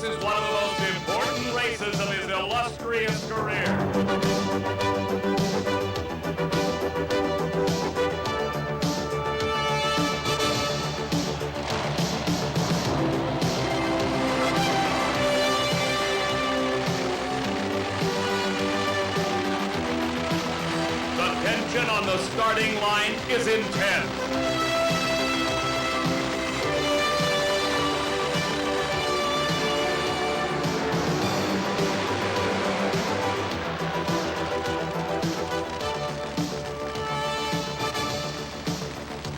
This is one of the most important races of his illustrious career. The tension on the starting line is intense.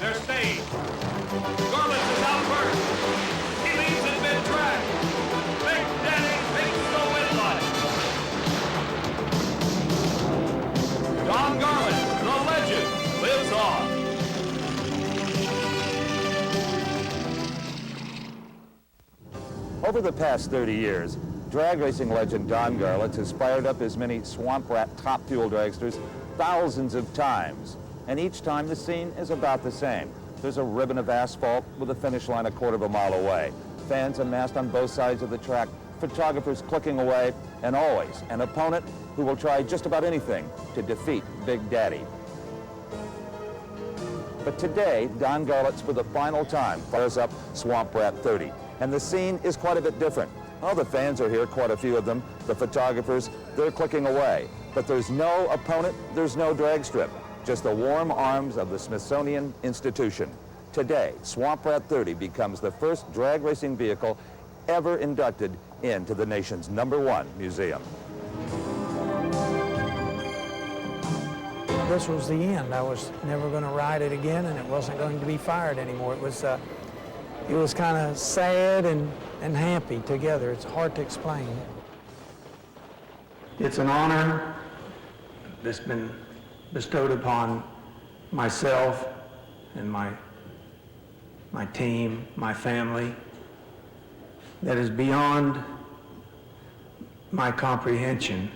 They're staying. Garlits is out first. He leads in mid-track. Big Daddy takes the win line. Don Garlits, the legend, lives on. Over the past 30 years, drag racing legend Don Garlits has fired up his many swamp rat top fuel dragsters thousands of times. And each time the scene is about the same. There's a ribbon of asphalt with a finish line a quarter of a mile away. Fans amassed on both sides of the track, photographers clicking away, and always an opponent who will try just about anything to defeat Big Daddy. But today, Don Garlits for the final time fires up Swamp Rat 30. And the scene is quite a bit different. All the fans are here, quite a few of them. The photographers, they're clicking away. But there's no opponent, there's no drag strip. Just the warm arms of the Smithsonian Institution. Today, Swamp Rat 30 becomes the first drag racing vehicle ever inducted into the nation's #1 museum. This was the end. I was never going to ride it again, and it wasn't going to be fired anymore. It was kind of sad and happy together. It's hard to explain. It's an honor that's been bestowed upon myself and my team, my family, that is beyond my comprehension.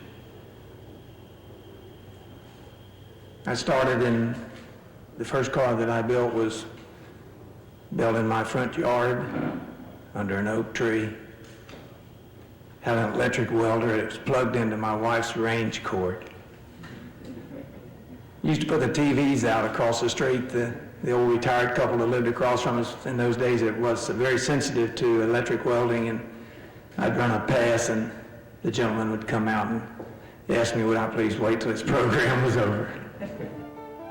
I started in, the first car that I built was built in my front yard under an oak tree. Had an electric welder. It was plugged into my wife's range cord. Used to put the TVs out across the street. The old retired couple that lived across from us in those days, it was very sensitive to electric welding, and I'd run a pass and the gentleman would come out and ask me would I please wait till this program was over.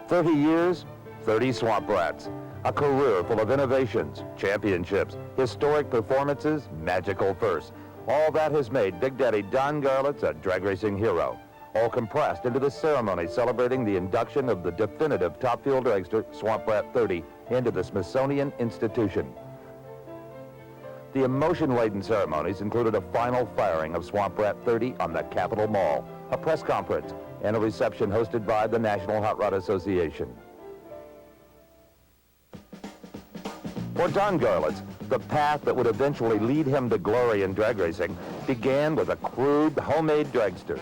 30 years, 30 Swamp Rats. A career full of innovations, championships, historic performances, magical firsts. All that has made Big Daddy Don Garlits a drag racing hero. All compressed into the ceremony celebrating the induction of the definitive top fuel dragster, Swamp Rat 30, into the Smithsonian Institution. The emotion-laden ceremonies included a final firing of Swamp Rat 30 on the Capitol Mall, a press conference, and a reception hosted by the National Hot Rod Association. For Don Garlits, the path that would eventually lead him to glory in drag racing began with a crude, homemade dragster.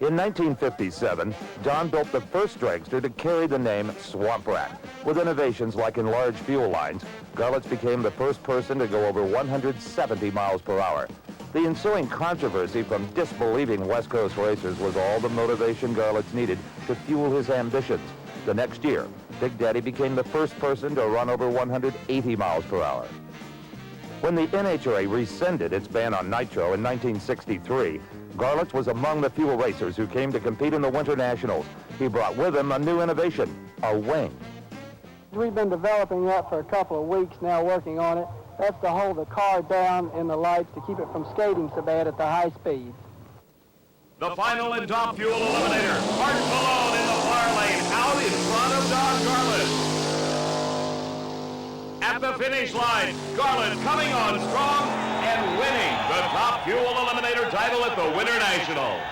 In 1957, Don built the first dragster to carry the name Swamp Rat. With innovations like enlarged fuel lines, Garlits became the first person to go over 170 miles per hour. The ensuing controversy from disbelieving West Coast racers was all the motivation Garlits needed to fuel his ambitions. The next year, Big Daddy became the first person to run over 180 miles per hour. When the NHRA rescinded its ban on nitro in 1963, Garlits was among the fuel racers who came to compete in the Winter Nationals. He brought with him a new innovation, a wing. We've been developing that for a couple of weeks now, working on it. That's to hold the car down in the lights to keep it from skating so bad at the high speeds. The final and top fuel eliminator, Art Malone in the far lane, out in front of Don Garlits. At the finish line, Garlits coming on strong and winning the top fuel eliminator title at the Winter Nationals.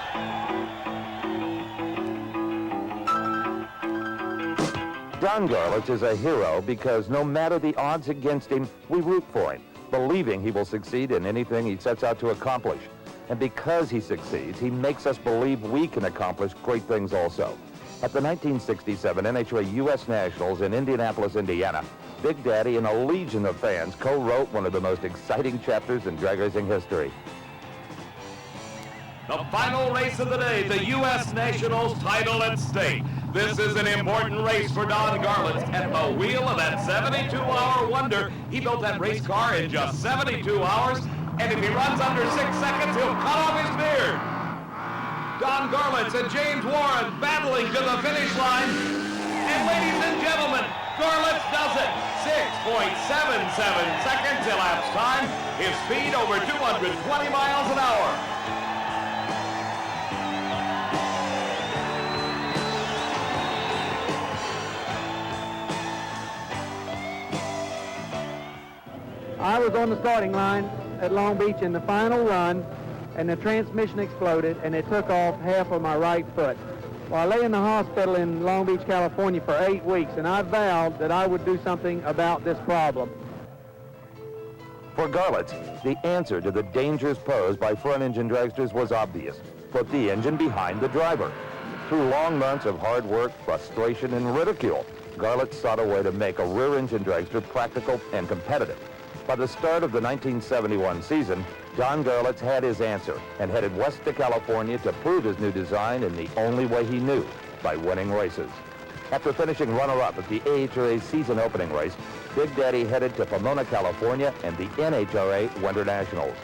Don Garlits is a hero because no matter the odds against him, we root for him, believing he will succeed in anything he sets out to accomplish. And because he succeeds, he makes us believe we can accomplish great things also. At the 1967 NHRA U.S. Nationals in Indianapolis, Indiana, Big Daddy and a legion of fans co-wrote one of the most exciting chapters in drag racing history. The final race of the day, the U.S. Nationals title at stake. This is an important race for Don Garlits at the wheel of that 72-hour wonder. He built that race car in just 72 hours, and if he runs under 6 seconds, he'll cut off his beard. Don Garlits and James Warren battling to the finish line. And ladies and gentlemen, Garlits does it. 6.77 seconds elapsed time. His speed over 220 miles an hour. I was on the starting line at Long Beach in the final run, and the transmission exploded, and it took off half of my right foot. Well, I lay in the hospital in Long Beach, California for 8 weeks, and I vowed that I would do something about this problem. For Garlits, the answer to the dangers posed by front-engine dragsters was obvious. Put the engine behind the driver. Through long months of hard work, frustration, and ridicule, Garlits sought a way to make a rear-engine dragster practical and competitive. By the start of the 1971 season, Don Garlits had his answer and headed west to California to prove his new design in the only way he knew, by winning races. After finishing runner-up at the AHRA season opening race, Big Daddy headed to Pomona, California and the NHRA Winter Nationals.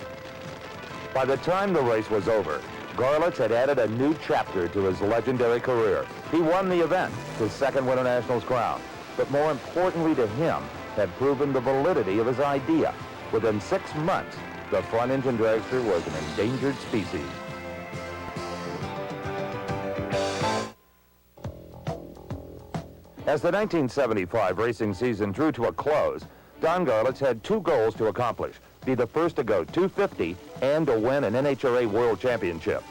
By the time the race was over, Garlits had added a new chapter to his legendary career. He won the event, his second Winter Nationals crown, but more importantly to him, had proven the validity of his idea. Within 6 months, the front-engine dragster was an endangered species. As the 1975 racing season drew to a close, Don Garlits had 2 goals to accomplish: be the first to go 250 and to win an NHRA World Championship.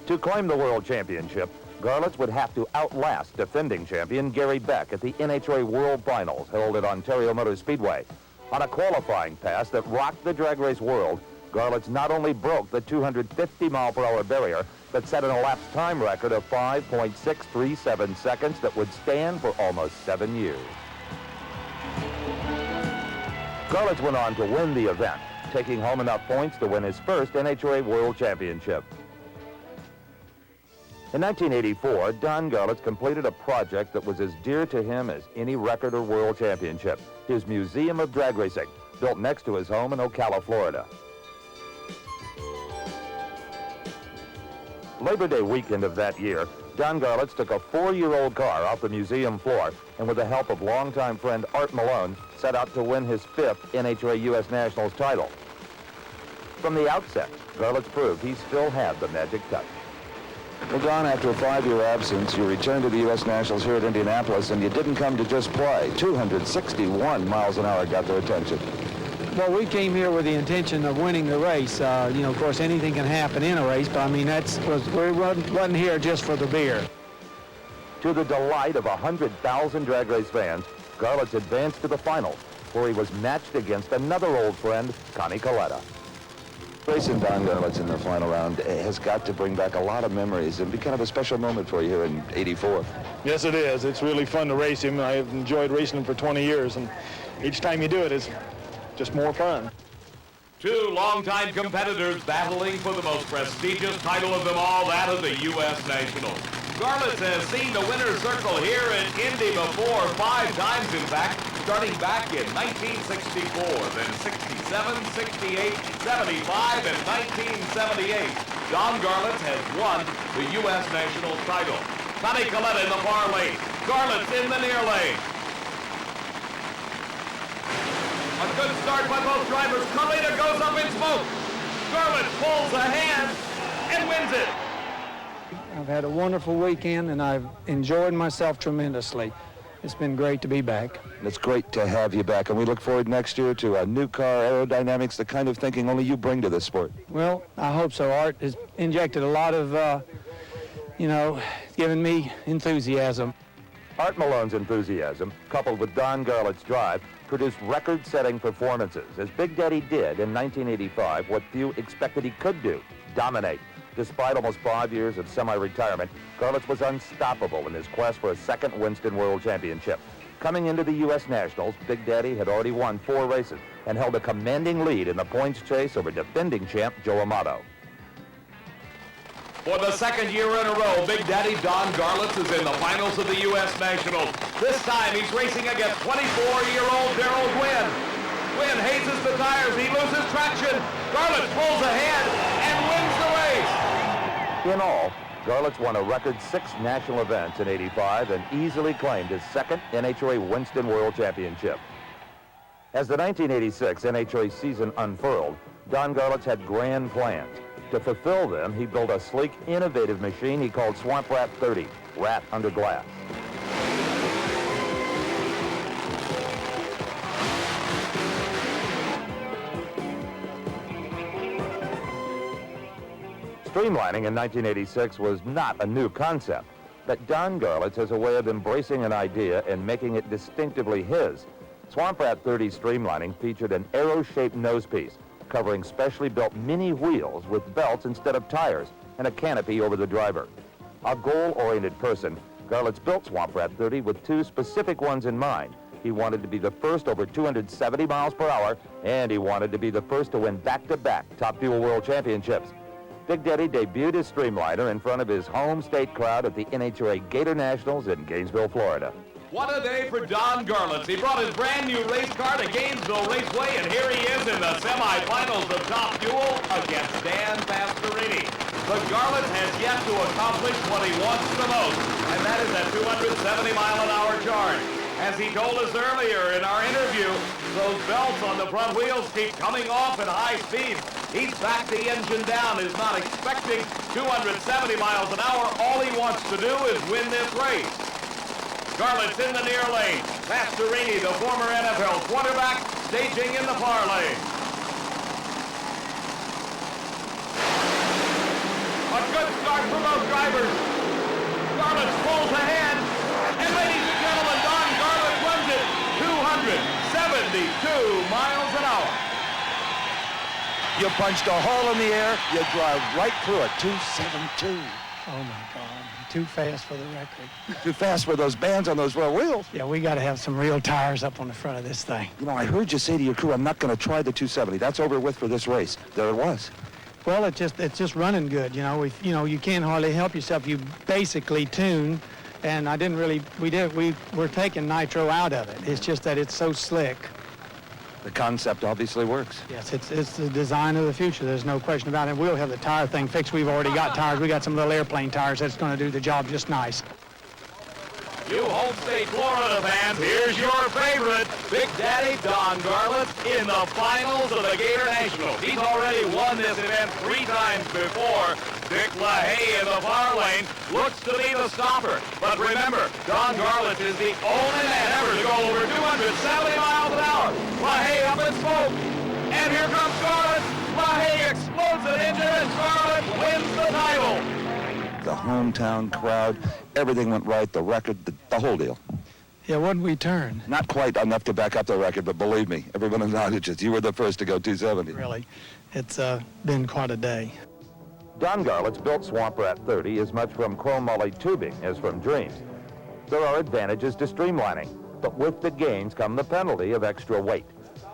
To claim the World Championship, Garlits would have to outlast defending champion Gary Beck at the NHRA World Finals held at Ontario Motor Speedway. On a qualifying pass that rocked the drag race world, Garlits not only broke the 250-mile-per-hour barrier, but set an elapsed time record of 5.637 seconds that would stand for almost 7 years. Garlits went on to win the event, taking home enough points to win his first NHRA World Championship. In 1984, Don Garlits completed a project that was as dear to him as any record or world championship, his Museum of Drag Racing, built next to his home in Ocala, Florida. Labor Day weekend of that year, Don Garlits took a 4-year-old car off the museum floor and with the help of longtime friend Art Malone, set out to win his 5th NHRA U.S. Nationals title. From the outset, Garlits proved he still had the magic touch. Well, Don, after a 5-year absence, you returned to the U.S. Nationals here at Indianapolis, and you didn't come to just play. 261 miles an hour got their attention. Well, we came here with the intention of winning the race. Of course, anything can happen in a race, but I mean, we wasn't here just for the beer. To the delight of 100,000 drag race fans, Garlits advanced to the finals, where he was matched against another old friend, Connie Coletta. Racing Don Garlits in the final round has got to bring back a lot of memories and be kind of a special moment for you here in '84. Yes, it is. It's really fun to race him. I've enjoyed racing him for 20 years, and each time you do it, it's just more fun. 2 longtime competitors battling for the most prestigious title of them all, that of the U.S. Nationals. Garlits has seen the winner's circle here in Indy before, 5 times in fact, starting back in 1964, then 67, 68, 75, and 1978. Don Garlits has won the U.S. Nationals title. Connie Coletta in the far lane, Garlits in the near lane. A good start by both drivers. Coletta goes up in smoke. Garlits pulls ahead and wins it. I've had a wonderful weekend, and I've enjoyed myself tremendously. It's been great to be back. It's great to have you back, and we look forward next year to a new car, aerodynamics, the kind of thinking only you bring to this sport. Well, I hope so. Art has injected a lot of, given me enthusiasm. Art Malone's enthusiasm, coupled with Don Garlits' drive, produced record-setting performances, as Big Daddy did in 1985 what few expected he could do, dominate. Despite almost 5 years of semi-retirement, Garlits was unstoppable in his quest for a second Winston World Championship. Coming into the U.S. Nationals, Big Daddy had already won 4 races and held a commanding lead in the points chase over defending champ Joe Amato. For the second year in a row, Big Daddy Don Garlits is in the finals of the U.S. Nationals. This time he's racing against 24-year-old Darrell Gwynn. Gwynn hazes the tires, he loses traction. Garlits pulls ahead and wins the race. In all, Garlits won a record 6 national events in '85 and easily claimed his second NHRA Winston World Championship. As the 1986 NHRA season unfurled, Don Garlits had grand plans. To fulfill them, he built a sleek, innovative machine he called Swamp Rat 30, Rat Under Glass. Streamlining in 1986 was not a new concept, but Don Garlits has a way of embracing an idea and making it distinctively his. Swamp Rat 30 streamlining featured an arrow-shaped nosepiece, covering specially built mini wheels with belts instead of tires and a canopy over the driver. A goal-oriented person, Garlits built Swamp Rat 30 with 2 specific ones in mind. He wanted to be the first over 270 miles per hour, and he wanted to be the first to win back-to-back Top Fuel World Championships. Big Daddy debuted his streamliner in front of his home state crowd at the NHRA Gator Nationals in Gainesville, Florida. What a day for Don Garlits. He brought his brand new race car to Gainesville Raceway, and here he is in the semifinals of Top Fuel against Dan Pastorini. But Garlits has yet to accomplish what he wants the most, and that is that 270-mile-an-hour charge. As he told us earlier in our interview, those belts on the front wheels keep coming off at high speed. He's backed the engine down, is not expecting 270 miles an hour. All he wants to do is win this race. Garlits in the near lane. Pastorini, the former NFL quarterback, staging in the far lane. A good start for both drivers. Garlits pulls ahead. And ladies and gentlemen, Don Garlits runs it 272 miles an hour. You punched a hole in the air, you drive right through it, 272. Oh my God, too fast for the record. Too fast for those bands on those real wheels. Yeah, we got to have some real tires up on the front of this thing. You know, I heard you say to your crew, I'm not going to try the 270. That's over with for this race. There it was. Well, it's just running good. You know, you can't hardly help yourself. You basically tune, and we're taking nitro out of it. It's just that it's so slick. The concept obviously works. Yes, it's the design of the future. There's no question about it. We'll have the tire thing fixed. We've already got tires. We got some little airplane tires that's going to do the job just nice. You home state Florida fans, here's your favorite, Big Daddy Don Garlits in the finals of the Gator Nationals. He's already won this event 3 times before. Dick LaHaye in the far lane looks to be the stopper. But remember, Don Garlits is the only man ever to go over 270 miles an hour. LaHaye up in smoke. And here comes Garlits. LaHaye explodes an engine and Garlits wins the title. The hometown crowd, everything went right, the record, the whole deal. Yeah, what did we turn? Not quite enough to back up the record, but believe me, everyone acknowledges you were the first to go 270. Really, it's been quite a day. Don Garlits built Swamp Rat 30 as much from chromoly tubing as from dreams. There are advantages to streamlining, but with the gains come the penalty of extra weight.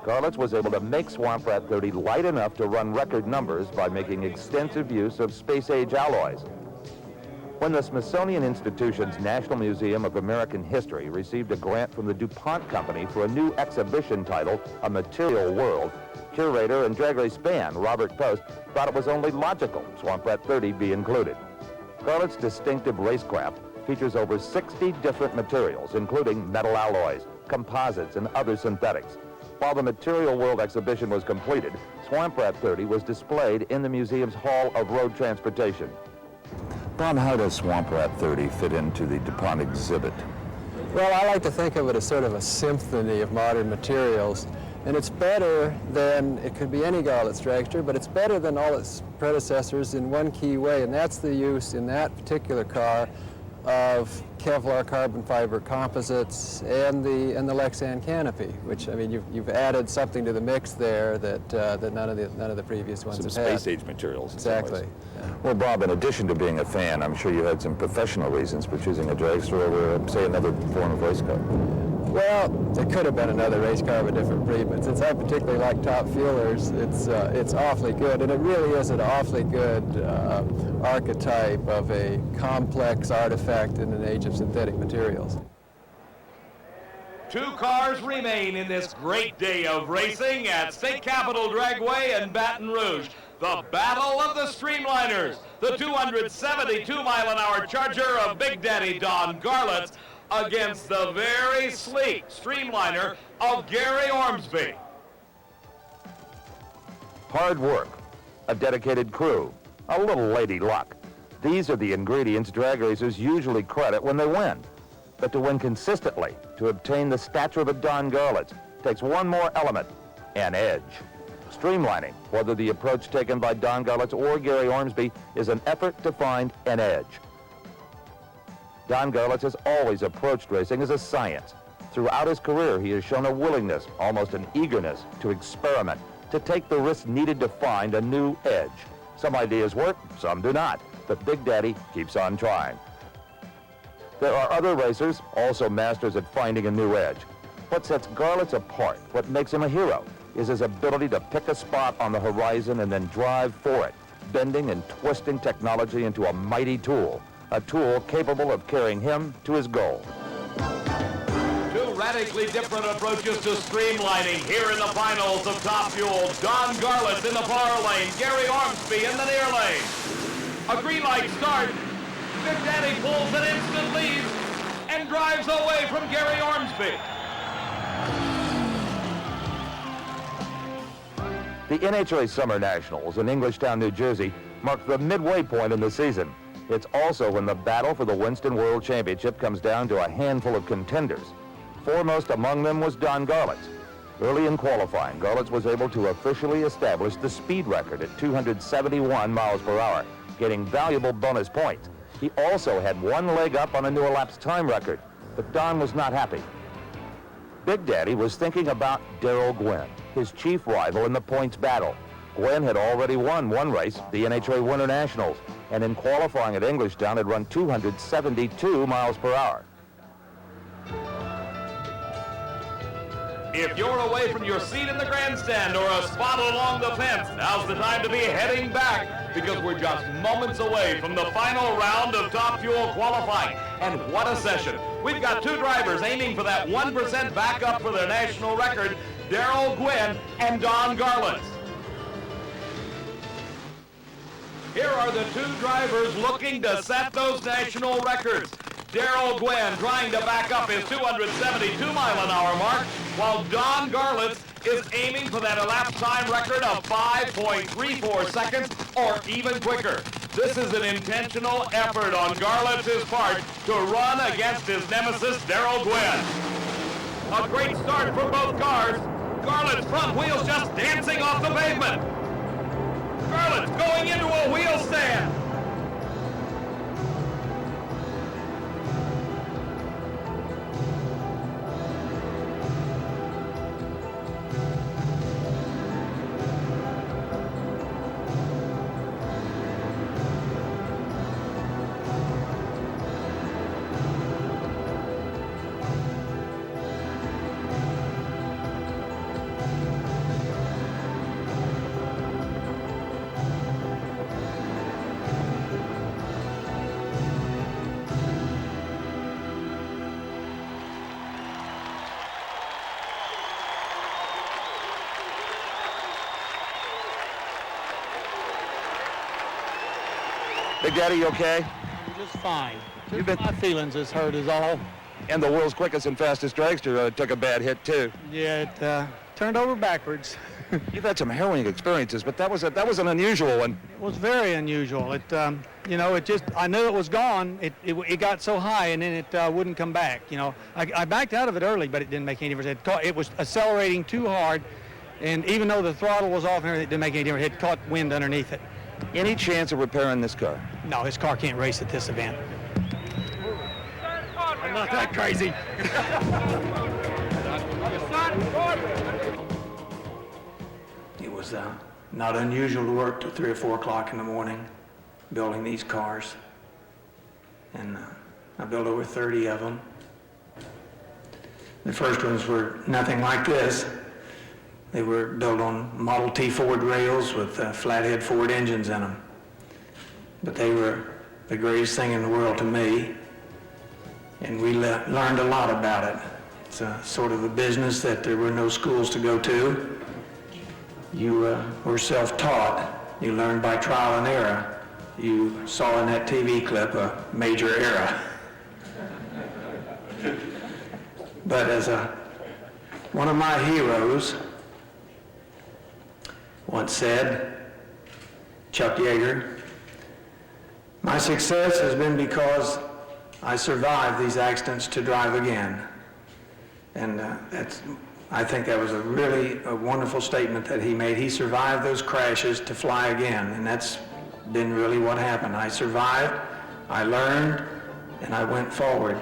Garlits was able to make Swamp Rat 30 light enough to run record numbers by making extensive use of space-age alloys. When the Smithsonian Institution's National Museum of American History received a grant from the DuPont Company for a new exhibition titled A Material World, curator and drag race fan Robert Post thought it was only logical Swamp Rat 30 be included. Garlits' distinctive racecraft features over 60 different materials, including metal alloys, composites, and other synthetics. While the Material World exhibition was completed, Swamp Rat 30 was displayed in the museum's Hall of Road Transportation. Bob, how does Swamp Rat 30 fit into the DuPont exhibit? Well, I like to think of it as sort of a symphony of modern materials, and it's better than, it could be any Garlits dragster, but it's better than all its predecessors in one key way, and that's the use in that particular car of Kevlar carbon fiber composites and the Lexan canopy, which, I mean, you've added something to the mix there that none of the previous ones have had. Space age materials. Exactly. Yeah. Well, Bob, in addition to being a fan, I'm sure you had some professional reasons for choosing a dragster over, say, another form of race car. Well, there could have been another race car of a different breed, but since I particularly like Top Fuelers, it's awfully good, and it really is an awfully good archetype of a complex artifact in an age of synthetic materials. 2 cars remain in this great day of racing at State Capitol Dragway in Baton Rouge. The battle of the streamliners, the 272-mile-an-hour Charger of Big Daddy Don Garlits against the very sleek streamliner of Gary Ormsby. Hard work, a dedicated crew, a little lady luck. These are the ingredients drag racers usually credit when they win. But to win consistently, to obtain the stature of a Don Garlits, takes one more element, an edge. Streamlining, whether the approach taken by Don Garlits or Gary Ormsby, is an effort to find an edge. Don Garlits has always approached racing as a science. Throughout his career, he has shown a willingness, almost an eagerness, to experiment, to take the risks needed to find a new edge. Some ideas work, some do not, but Big Daddy keeps on trying. There are other racers, also masters at finding a new edge. What sets Garlits apart, what makes him a hero, is his ability to pick a spot on the horizon and then drive for it, bending and twisting technology into a mighty tool, a tool capable of carrying him to his goal. 2 radically different approaches to streamlining here in the finals of Top Fuel. Don Garlits in the far lane, Gary Ormsby in the near lane. A green light start. Big Daddy pulls an instant lead and drives away from Gary Ormsby. The NHRA Summer Nationals in Englishtown, New Jersey, mark the midway point in the season. It's also when the battle for the Winston World Championship comes down to a handful of contenders. Foremost among them was Don Garlits. Early in qualifying, Garlits was able to officially establish the speed record at 271 miles per hour, getting valuable bonus points. He also had one leg up on a new elapsed time record, but Don was not happy. Big Daddy was thinking about Darrell Gwynn, his chief rival in the points battle. Gwynn had already won one race, the NHRA Winter Nationals, and in qualifying at Englishtown had run 272 miles per hour. If you're away from your seat in the grandstand or a spot along the fence, now's the time to be heading back, because we're just moments away from the final round of Top Fuel qualifying. And what a session. We've got 2 drivers aiming for that 1% backup for their national record, Darrell Gwynn and Don Garlits. Here are the 2 drivers looking to set those national records. Darrell Gwynn trying to back up his 272-mile-an-hour mark, while Don Garlits is aiming for that elapsed time record of 5.34 seconds or even quicker. This is an intentional effort on Garlits' part to run against his nemesis, Darrell Gwynn. A great start for both cars. Garlits' front wheels just dancing off the pavement. Garlits going into a wheel stand. Big Daddy, you okay? I'm just fine. Just my feelings is hurt is all. And the world's quickest and fastest dragster took a bad hit, too. Yeah, it turned over backwards. You've had some harrowing experiences, but that was an unusual one. It was very unusual. It, you know, it just, I knew it was gone. It got so high and then it wouldn't come back. You know, I backed out of it early, but it didn't make any difference. It was accelerating too hard, and even though the throttle was off and everything, it didn't make any difference. It caught wind underneath it. Any chance of repairing this car? No, this car can't race at this event. I'm not that crazy. It was not unusual to work till 3 or 4 o'clock in the morning building these cars. And I built over 30 of them. The first ones were nothing like this. They were built on Model T Ford rails with flathead Ford engines in them. But they were the greatest thing in the world to me, and we learned a lot about it. It's a sort of a business that there were no schools to go to. You were self-taught. You learned by trial and error. You saw in that TV clip a major error. But as one of my heroes once said, Chuck Yeager, my success has been because I survived these accidents to drive again. And I think that was a really wonderful statement that he made. He survived those crashes to fly again, and that's been really what happened. I survived, I learned, and I went forward.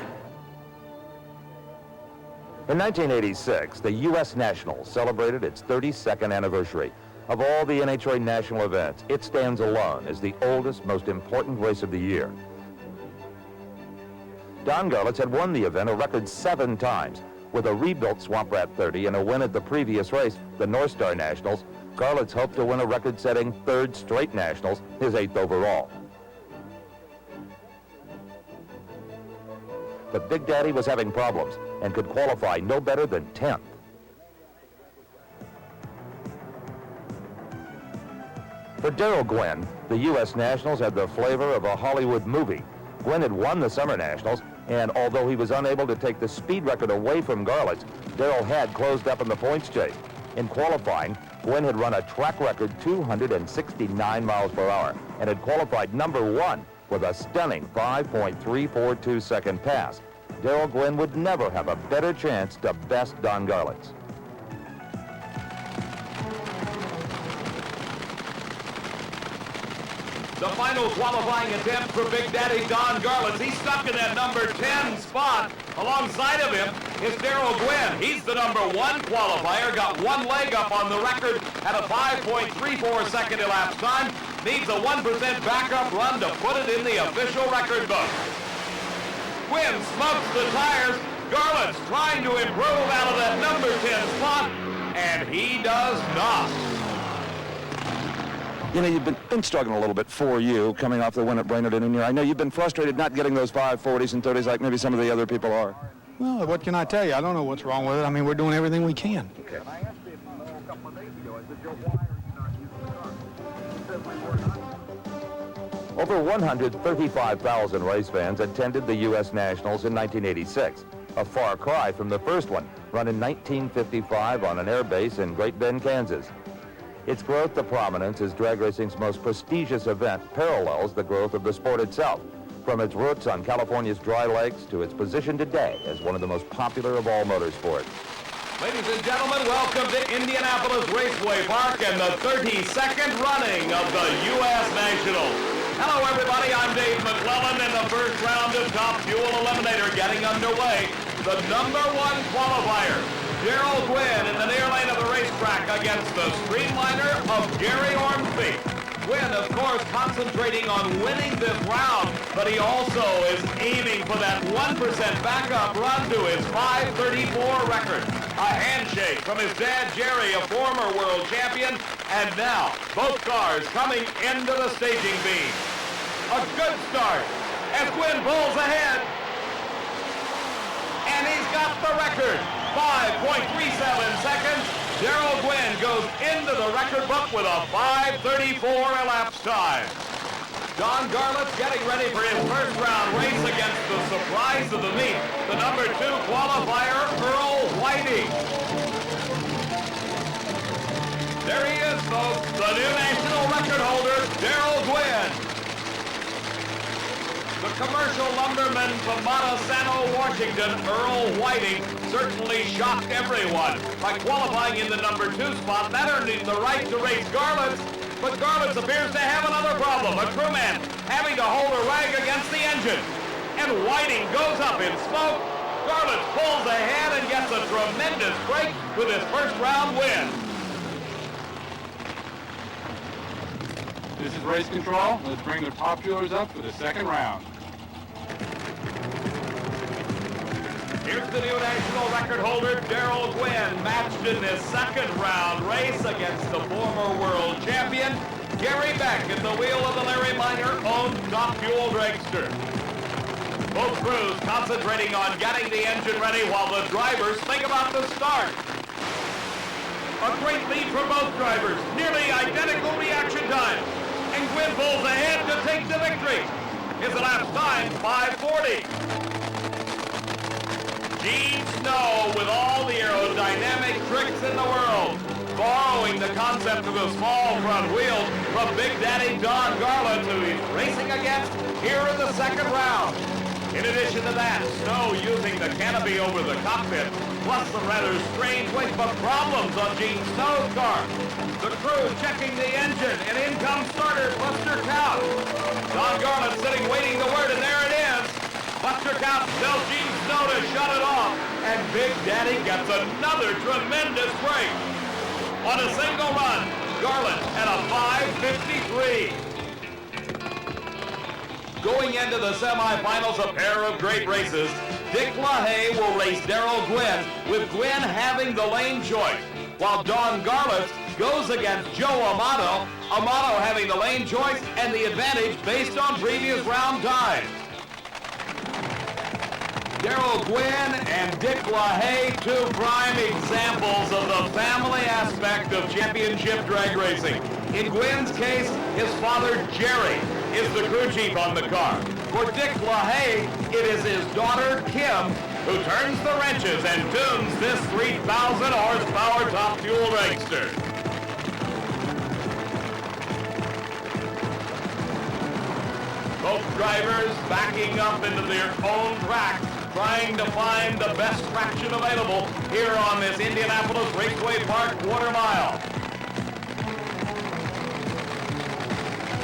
In 1986, the U.S. Nationals celebrated its 32nd anniversary. Of all the NHRA national events, it stands alone as the oldest, most important race of the year. Don Garlits had won the event a record 7 times. With a rebuilt Swamp Rat 30 and a win at the previous race, the North Star Nationals, Garlits hoped to win a record-setting 3rd straight Nationals, his 8th overall. But Big Daddy was having problems and could qualify no better than 10th. For Darrell Gwynn, the U.S. Nationals had the flavor of a Hollywood movie. Gwynn had won the Summer Nationals, and although he was unable to take the speed record away from Garlits, Darrell had closed up in the points chase. In qualifying, Gwynn had run a track record 269 miles per hour and had qualified number 1 with a stunning 5.342 second pass. Darrell Gwynn would never have a better chance to best Don Garlits. The final qualifying attempt for Big Daddy Don Garlits. He's stuck in that number 10 spot. Alongside of him is Darrell Gwynn. He's the number 1 qualifier, got 1 leg up on the record at a 5.34 second elapsed time. Needs a 1% backup run to put it in the official record book. Gwynn smokes the tires. Garlits trying to improve out of that number 10 spot, and he does not. You know, you've been struggling a little bit for you coming off the win at Brainerd and Union. I know you've been frustrated not getting those 540s and 30s like maybe some of the other people are. Well, what can I tell you? I don't know what's wrong with it. I mean, we're doing everything we can. Okay. Over 135,000 race fans attended the U.S. Nationals in 1986, a far cry from the first one, run in 1955 on an air base in Great Bend, Kansas. Its growth to prominence as drag racing's most prestigious event parallels the growth of the sport itself, from its roots on California's dry lakes to its position today as one of the most popular of all motorsports. Ladies and gentlemen, welcome to Indianapolis Raceway Park and the 32nd running of the U.S. Nationals. Hello, everybody. I'm Dave McClellan in the first round of Top Fuel Eliminator getting underway. The number 1 qualifier, Darrell Gwynn in the near lane of the racetrack against the streamliner of Gary Ormsby. Gwynn, of course, concentrating on winning this round, but he also is aiming for that 1% backup run to his 5:34 record. A handshake from his dad, Jerry, a former world champion, and now both cars coming into the staging beam. A good start as Gwynn pulls ahead, and he's got the record. 5.37 seconds. Darrell Gwynn goes into the record book with a 5:34 elapsed time. Don Garlits getting ready for his first round race against the surprise of the meet, the number 2 qualifier, Earl Whiting. There he is, folks, the new national record holder, Darrell Gwynn. The commercial lumberman from Montesano, Washington, Earl Whiting, certainly shocked everyone by qualifying in the number 2 spot. That earned him the right to race Garlits, but Garlits appears to have another problem, a crewman having to hold a rag against the engine. And Whiting goes up in smoke. Garlits pulls ahead and gets a tremendous break with his first round win. This is race control. Let's bring the populars up for the second round. Here's the new national record holder, Darrell Gwynn, matched in this second round race against the former world champion, Gary Beck, at the wheel of the Larry Minor-owned Top Fuel dragster. Both crews concentrating on getting the engine ready while the drivers think about the start. A great lead for both drivers, nearly identical reaction time. And Gwynn pulls ahead to take the victory. His elapsed time, 5:40. Gene Snow with all the aerodynamic tricks in the world, borrowing the concept of the small front wheels from Big Daddy Don Garlits, who he's racing against here in the second round. In addition to that, Snow using the canopy over the cockpit, plus some rather strange waste of problems on Gene Snow's car. The crew checking the engine, and in comes starter Buster Couch. Don Garlits sitting waiting the word, and there it is. Buster Couch tells Gene Snow to shut it off, and Big Daddy gets another tremendous break. On a single run, Garlits at a 5:53. Going into the semifinals, a pair of great races. Dick LaHaye will race Darrell Gwynn, with Gwynn having the lane choice, while Don Garlits goes against Joe Amato, Amato having the lane choice and the advantage based on previous round times. Darrell Gwynn and Dick LaHaye, two prime examples of the family aspect of championship drag racing. In Gwynn's case, his father Jerry is the crew chief on the car. For Dick LaHaye, it is his daughter Kim who turns the wrenches and tunes this 3,000 horsepower Top Fuel dragster. Both drivers backing up into their own track, trying to find the best traction available here on this Indianapolis Raceway Park quarter mile.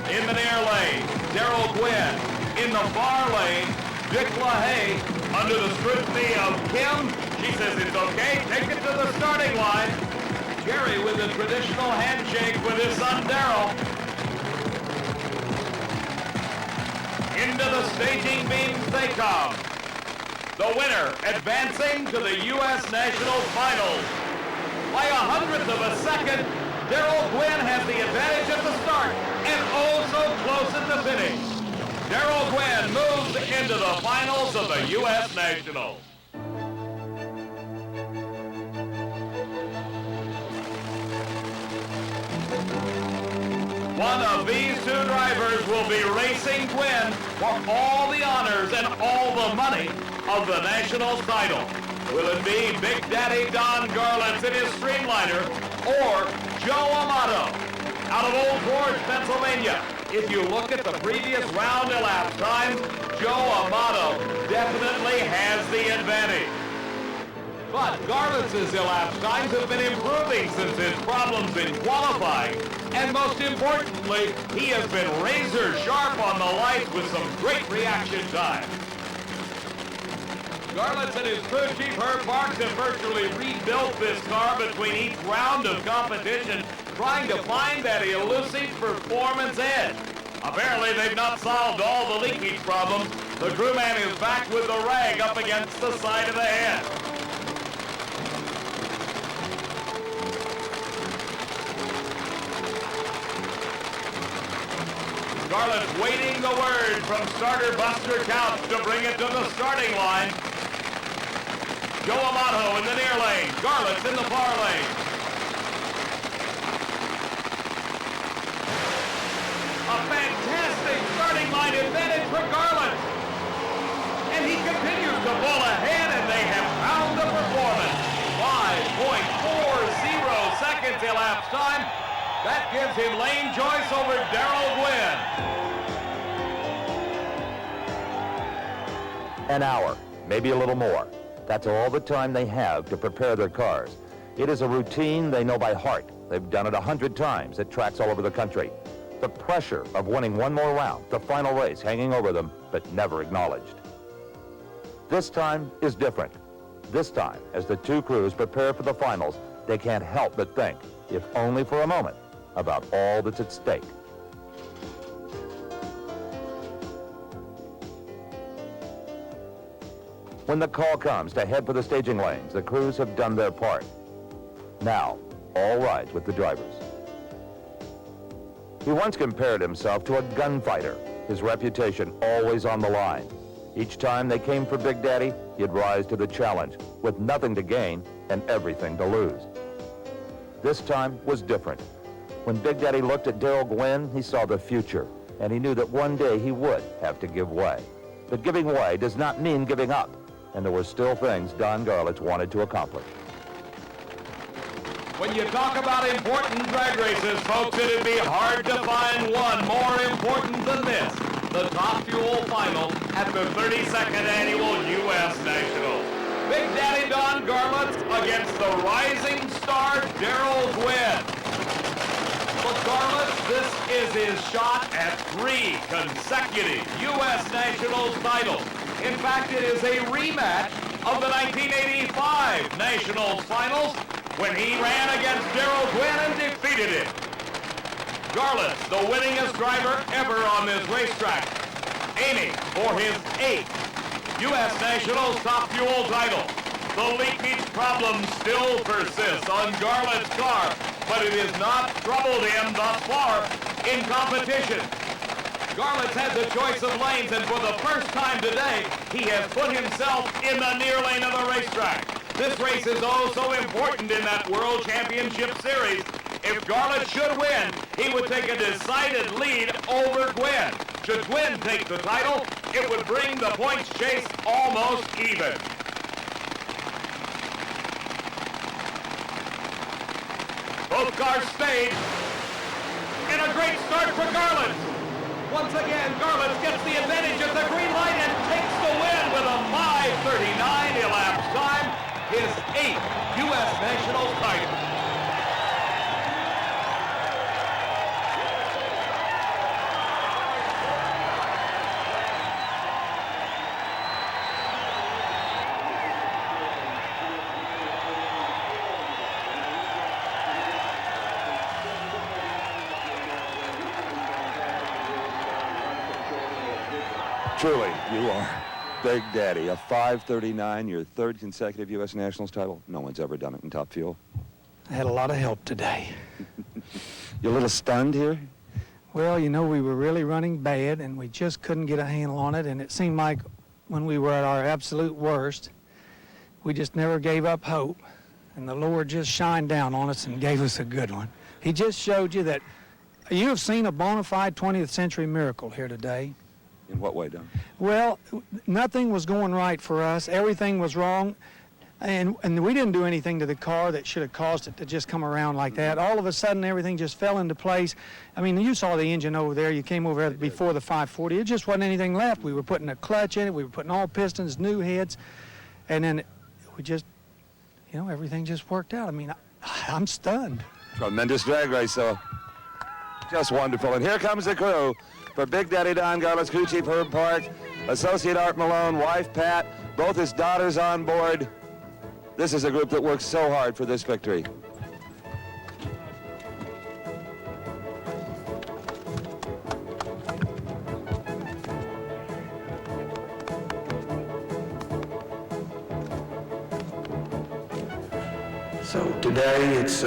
In the near lane, Darrell Gwynn. In the far lane, Dick LaHaye. Under the scrutiny of Kim, she says it's okay, take it to the starting line. Jerry with a traditional handshake with his son Darrell. Into the staging beams they come. The winner advancing to the U.S. Nationals Finals. By 1/100 of a second, Darrell Gwynn has the advantage at the start and oh so close at the finish. Darrell Gwynn moves into the finals of the U.S. Nationals. One of these two drivers will be racing Gwynn for all the honors and all the money of the Nationals title. Will it be Big Daddy Don Garlits in his streamliner or Joe Amato out of Old Forge, Pennsylvania? If you look at the previous round elapsed times, Joe Amato definitely has the advantage. But Garlits' elapsed times have been improving since his problems in qualifying. And most importantly, he has been razor sharp on the lights with some great reaction time. Garlits and his crew chief Herb Parks have virtually rebuilt this car between each round of competition, trying to find that elusive performance edge. Apparently, they've not solved all the leakage problems. The crewman is back with the rag up against the side of the head. Garlits waiting the word from starter Buster Couch to bring it to the starting line. Joe Amato in the near lane, Garlits in the far lane. A fantastic starting line advantage for Garlits. And he continues to pull ahead, and they have found the performance. 5.40 seconds elapsed time. That gives him lane choice over Darrell Gwynn. An hour, maybe a little more. That's all the time they have to prepare their cars. It is a routine they know by heart. They've done it 100 times at tracks all over the country. The pressure of winning one more round, the final race hanging over them, but never acknowledged. This time is different. This time, as the two crews prepare for the finals, they can't help but think, if only for a moment, about all that's at stake. When the call comes to head for the staging lanes, the crews have done their part. Now, all rides with the drivers. He once compared himself to a gunfighter, his reputation always on the line. Each time they came for Big Daddy, he'd rise to the challenge, with nothing to gain and everything to lose. This time was different. When Big Daddy looked at Darrell Gwynn, he saw the future, and he knew that one day he would have to give way. But giving way does not mean giving up, and there were still things Don Garlits wanted to accomplish. When you talk about important drag races, folks, it'd be hard to find one more important than this. The Top Fuel Final at the 32nd Annual U.S. Nationals. Big Daddy Don Garlits against the rising star Darrell Gwynn. For Garlits, this is his shot at 3 consecutive U.S. Nationals titles. In fact, it is a rematch of the 1985 Nationals Finals, when he ran against Darrell Gwynn and defeated him. Garlits, the winningest driver ever on this racetrack, aiming for his 8th U.S. Nationals Top Fuel title. The leakage problem still persists on Garlits' car, but it has not troubled him thus far in competition. Garlits has a choice of lanes, and for the first time today, he has put himself in the near lane of the racetrack. This race is oh so important in that World Championship Series. If Garlits should win, he would take a decided lead over Gwynn. Should Gwynn take the title, it would bring the points chase almost even. Both cars stayed, and a great start for Garlits. Once again, Garlits gets the advantage at the green light and takes the win with a 5:39 elapsed time. His 8th U.S. Nationals title. Truly, you are Big Daddy. A 5:39, your 3rd consecutive U.S. Nationals title. No one's ever done it in Top Fuel. I had a lot of help today. You a little stunned here? Well, you know, we were really running bad, and we just couldn't get a handle on it, and it seemed like when we were at our absolute worst, we just never gave up hope, and the Lord just shined down on us and gave us a good one. He just showed you that you have seen a bona fide 20th century miracle here today. In what way, Don? Well, nothing was going right for us. Everything was wrong. And we didn't do anything to the car that should have caused it to just come around like that. All of a sudden, everything just fell into place. I mean, you saw the engine over there. You came over there before the 540. It just wasn't anything left. We were putting a clutch in it. We were putting all pistons, new heads. And then we just, you know, everything just worked out. I mean, I'm stunned. Tremendous drag race, so just wonderful. And here comes the crew for Big Daddy Don Garlits, crew chief Herb Park, associate Art Malone, wife Pat, both his daughters on board. This is a group that works so hard for this victory. So today it's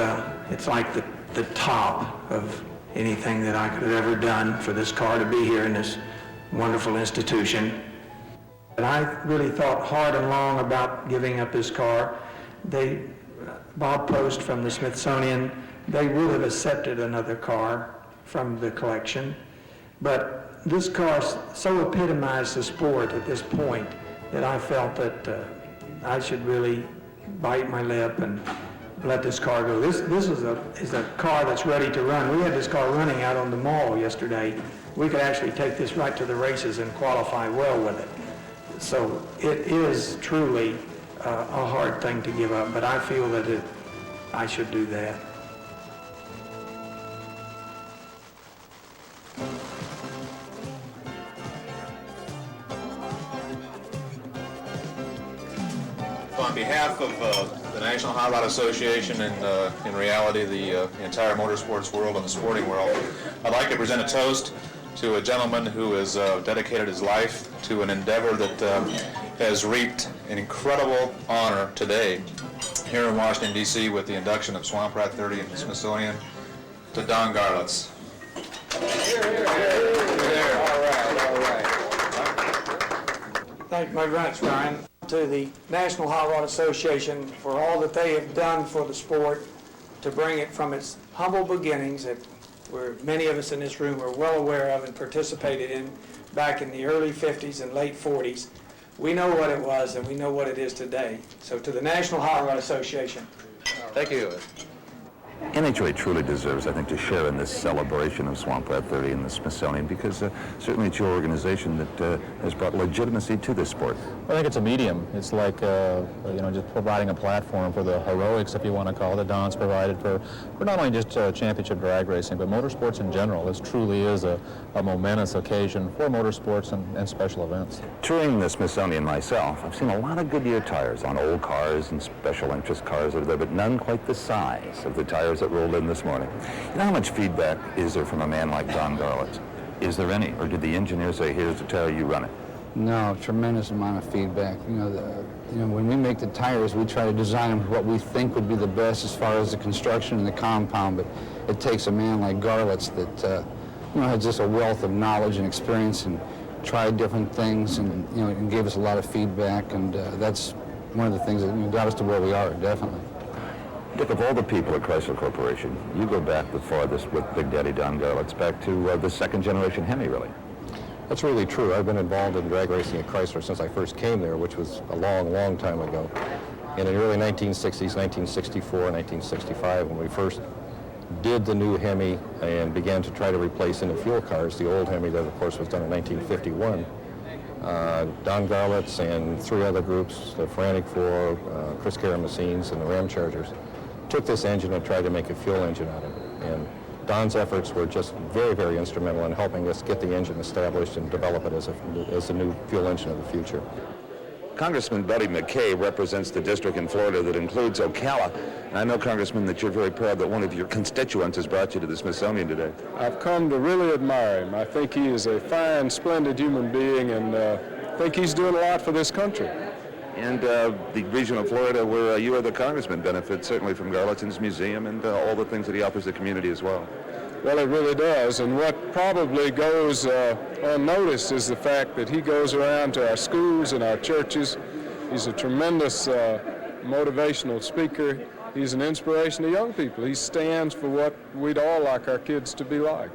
like the top of anything that I could have ever done for this car to be here in this wonderful institution. And I really thought hard and long about giving up this car. Bob Post from the Smithsonian, they would have accepted another car from the collection. But this car so epitomized the sport at this point that I felt that I should really bite my lip and let this car go. This is a car that's ready to run. We had this car running out on the mall yesterday. We could actually take this right to the races and qualify well with it. So it is truly a hard thing to give up, but I feel that I should do that. On behalf of the National Hot Rod Association and in reality the entire motorsports world and the sporting world, I'd like to present a toast to a gentleman who has dedicated his life to an endeavor that has reaped an incredible honor today here in Washington, D.C. with the induction of Swamp Rat 30 in the Smithsonian to Don Garlits. Thank you very much, Ryan. To the National Hot Rod Association for all that they have done for the sport to bring it from its humble beginnings that many of us in this room are well aware of and participated in back in the early 50s and late 40s. We know what it was and we know what it is today. So to the National Hot Rod Association. Thank you. NHRA truly deserves, I think, to share in this celebration of Swamp Rat 30 in the Smithsonian because certainly it's your organization that has brought legitimacy to this sport. I think it's a medium. It's like, just providing a platform for the heroics, if you want to call it, that Don's provided for not only just championship drag racing, but motorsports in general. This truly is a momentous occasion for motorsports and special events. Touring the Smithsonian myself, I've seen a lot of Goodyear tires on old cars and special interest cars that are there, but none quite the size of the tires that rolled in this morning. You know how much feedback is there from a man like Don Garlits? Is there any, or did the engineer say, here's the tire, you run it? No, tremendous amount of feedback. When we make the tires, we try to design them what we think would be the best as far as the construction and the compound, but it takes a man like Garlits that has just a wealth of knowledge and experience and tried different things and gave us a lot of feedback, and that's one of the things that got us to where we are, definitely. Dick, of all the people at Chrysler Corporation, you go back the farthest with Big Daddy Don Garlits, back to the second generation Hemi, really. That's really true. I've been involved in drag racing at Chrysler since I first came there, which was a long, long time ago. And in the early 1960s, 1964, 1965, when we first did the new Hemi and began to try to replace in the fuel cars the old Hemi that, of course, was done in 1951, Don Garlits and three other groups, the Frantic Four, Chris Karamazines, and the Ram Chargers, took this engine and tried to make a fuel engine out of it. And Don's efforts were just very, very instrumental in helping us get the engine established and develop it as a new fuel engine of the future. Congressman Buddy McKay represents the district in Florida that includes Ocala. And I know, Congressman, that you're very proud that one of your constituents has brought you to the Smithsonian today. I've come to really admire him. I think he is a fine, splendid human being, and I think he's doing a lot for this country. And the region of Florida where you are the congressman benefits certainly from Garlits's museum and all the things that he offers the community as well. Well, it really does, and what probably goes unnoticed is the fact that he goes around to our schools and our churches. He's a tremendous motivational speaker. He's an inspiration to young people. He stands for what we'd all like our kids to be like.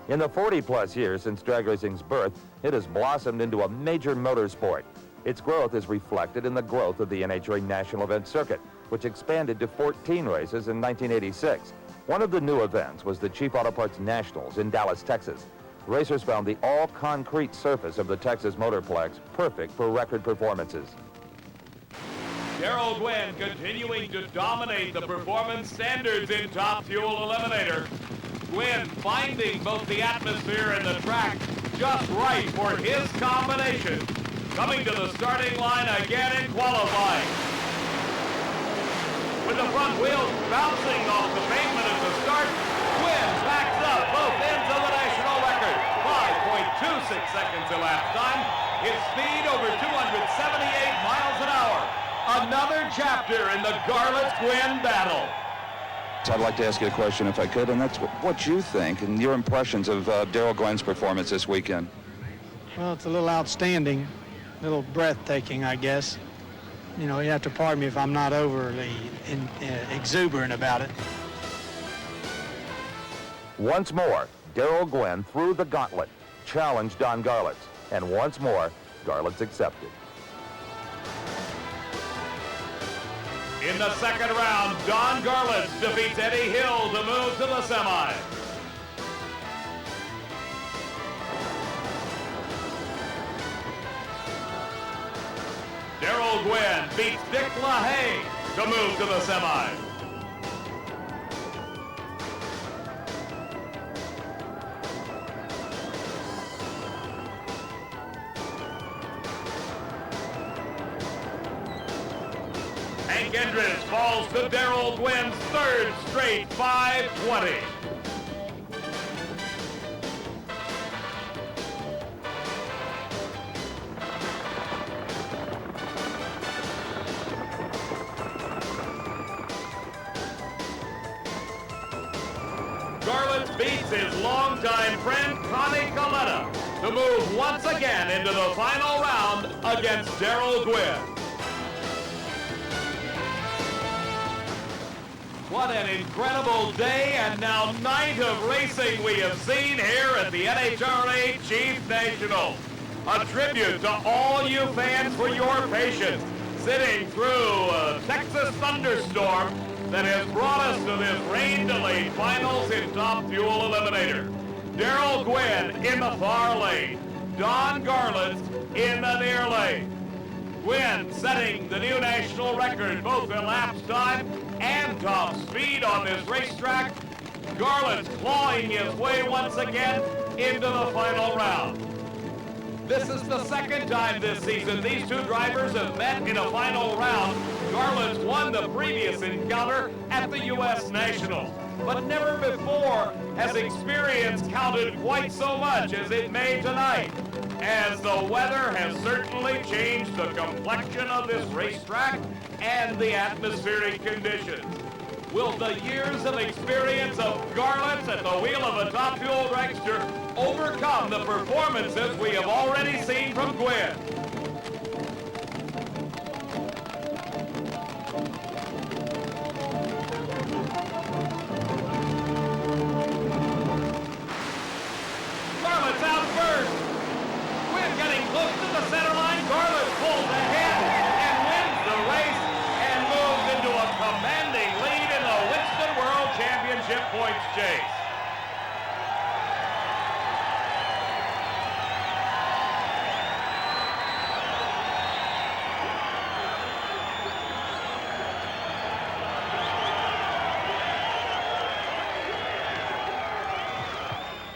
In the 40-plus years since drag racing's birth, it has blossomed into a major motorsport. Its growth is reflected in the growth of the NHRA National Event Circuit, which expanded to 14 races in 1986. One of the new events was the Cheap Auto Parts Nationals in Dallas, Texas. Racers found the all-concrete surface of the Texas Motorplex perfect for record performances. Darrell Gwynn continuing to dominate the performance standards in Top Fuel Eliminator. Gwynn finding both the atmosphere and the track just right for his combination. Coming to the starting line again in qualifying. With the front wheels bouncing off the pavement at the start, Gwynn backs up both ends of the national record. 5.26 seconds elapsed time. His speed over 278 miles an hour. Another chapter in the Garlits-Gwynn battle. I'd like to ask you a question if I could, and that's what you think and your impressions of Darrell Gwynn's performance this weekend. Well, it's a little outstanding, a little breathtaking, I guess. You have to pardon me if I'm not overly exuberant about it. Once more, Darrell Gwynn threw the gauntlet, challenged Don Garlits, and once more, Garlits accepted. In the second round, Don Garlits defeats Eddie Hill to move to the semi. Darrell Gwynn beats Dick LaHaye to move to the semi. Hank Endridge falls to Darrell Gwynn's third straight 520. Garlits beats his longtime friend Connie Coletta to move once again into the final round against Darrell Gwynn. What an incredible day and now night of racing we have seen here at the NHRA Chief Nationals. A tribute to all you fans for your patience, sitting through a Texas thunderstorm that has brought us to this rain-delayed finals in Top Fuel Eliminator. Darrell Gwynn in the far lane, Don Garlits in the near lane. Gwynn setting the new national record both in elapsed time and top speed on this racetrack. Garlits clawing his way once again into the final round. This is the second time this season these two drivers have met in a final round. Garlits won the previous encounter at the U.S. Nationals, but never before has experience counted quite so much as it may tonight, as the weather has certainly changed the complexion of this racetrack and the atmospheric conditions. Will the years of experience of Garlits at the wheel of a Top Fuel dragster overcome the performances we have already seen from Gwynn? Garlits out first. Gwynn getting close to the center line. Garlits pulls ahead and wins the race and moves into a commanding lead in the Winston World Championship points chase.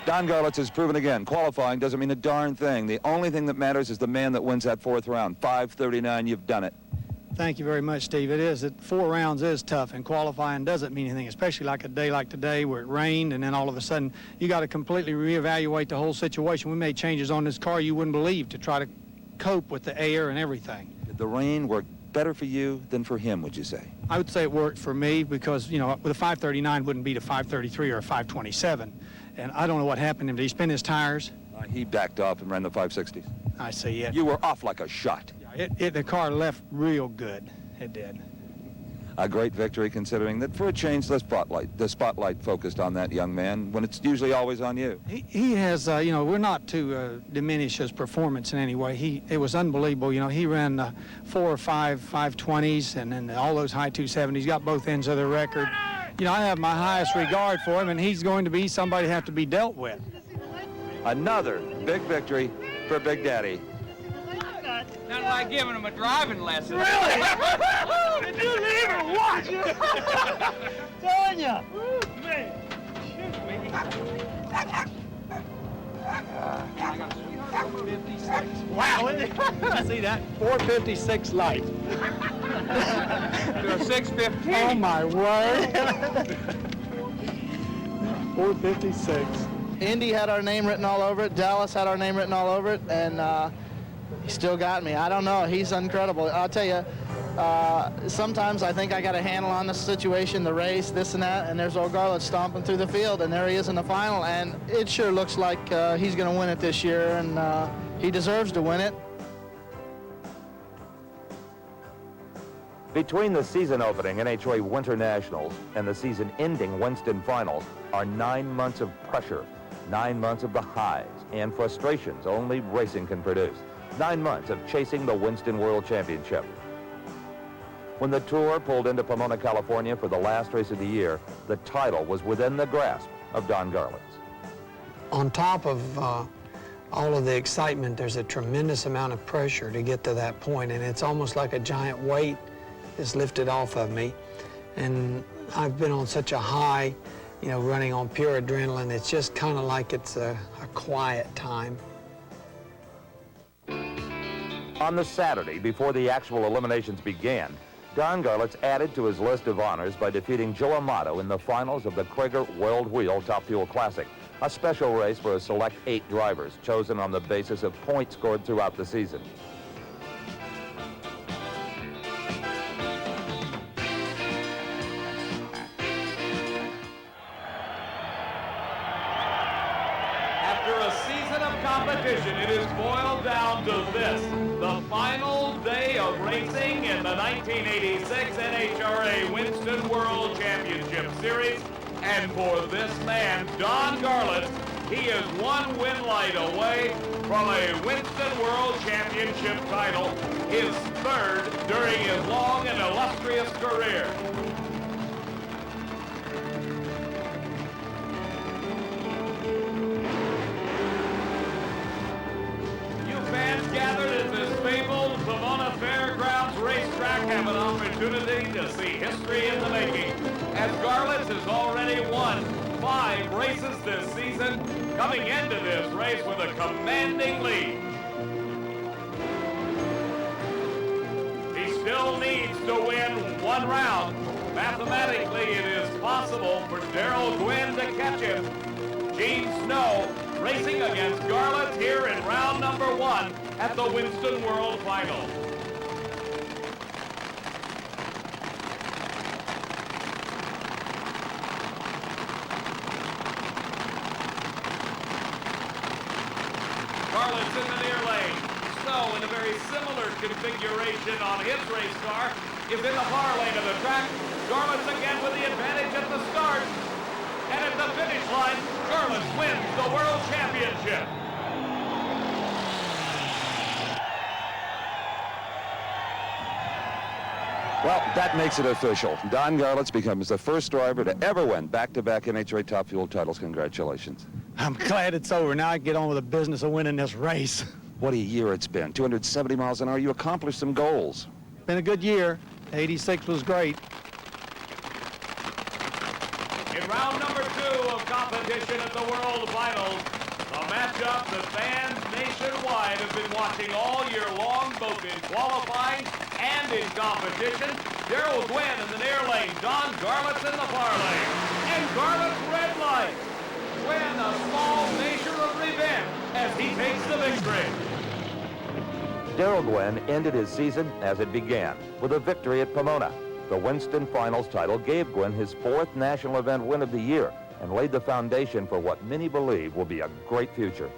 Don Garlits has proven again, qualifying doesn't mean a darn thing. The only thing that matters is the man that wins that fourth round. 5:39, you've done it. Thank you very much, Steve. It is. 4 rounds is tough, and qualifying doesn't mean anything, especially like a day like today where it rained, and then all of a sudden you got to completely reevaluate the whole situation. We made changes on this car you wouldn't believe to try to cope with the air and everything. Did the rain work better for you than for him, would you say? I would say it worked for me because, you know, with a 539 wouldn't beat a 533 or a 527. And I don't know what happened to him. Did he spin his tires? He backed off and ran the 560s. I see it. You were off like a shot. The car left real good. It did. A great victory considering that for a change the spotlight focused on that young man when it's usually always on you. He has, you know, we're not to diminish his performance in any way. It was unbelievable. You know, he ran 4 or 5 520s and then all those high 270s, got both ends of the record. You know, I have my highest regard for him, and he's going to be somebody to have to be dealt with. Another big victory for Big Daddy. Not like giving him a driving lesson. Really? Did you leave or what? Telling ya. Man. Shoot me. Wow. I see that. 456 light. To a 615. Oh, my word. 456. Indy had our name written all over it. Dallas had our name written all over it. And he still got me. I don't know. He's incredible. I'll tell you, sometimes I think I got a handle on the situation, the race, this and that, and there's old Garlits stomping through the field, and there he is in the final, and it sure looks like he's going to win it this year, and he deserves to win it. Between the season-opening NHRA Winter Nationals and the season-ending Winston Finals are 9 months of pressure, 9 months of the highs and frustrations only racing can produce, 9 months of chasing the Winston World Championship. When the Tour pulled into Pomona, California for the last race of the year, the title was within the grasp of Don Garlits. On top of all of the excitement, there's a tremendous amount of pressure to get to that point, and it's almost like a giant weight is lifted off of me. And I've been on such a high, you know, running on pure adrenaline. It's just kind of like it's a quiet time. On the Saturday, before the actual eliminations began, Don Garlits added to his list of honors by defeating Joe Amato in the finals of the Krager World Wheel Top Fuel Classic, a special race for a select 8 drivers chosen on the basis of points scored throughout the season. competition, it is boiled down to this: the final day of racing in the 1986 NHRA Winston World Championship Series. And for this man, Don Garlits, he is one win light away from a Winston World Championship title, his third during his long and illustrious career. Fans gathered at this fabled Pomona Fairgrounds racetrack have an opportunity to see history in the making, as Garlits has already won 5 races this season, coming into this race with a commanding lead. He still needs to win 1 round. Mathematically, it is possible for Darrell Gwynn to catch him. Gene Snow racing against Garlits here in round number 1 at the Winston World Final. Garlits in the near lane. Snow in a very similar configuration on his race car is in the far lane of the track. Garlits again with the advantage at the start. And at the finish line, Garlits wins the World Championship. Well, that makes it official. Don Garlits becomes the first driver to ever win back-to-back NHRA Top Fuel titles. Congratulations. I'm glad it's over. Now I can get on with the business of winning this race. What a year it's been. 270 miles an hour. You accomplished some goals. Been a good year. 86 was great. In round number 2 of competition at the World Finals, a matchup that fans nationwide have been watching all year long, both in qualifying and in competition. Darrell Gwynn in the near lane, Don Garlits in the far lane, and Garlits red light. Gwynn a small measure of revenge as he takes the victory. Darrell Gwynn ended his season as it began, with a victory at Pomona. The Winston Finals title gave Gwynn his 4th national event win of the year and laid the foundation for what many believe will be a great future.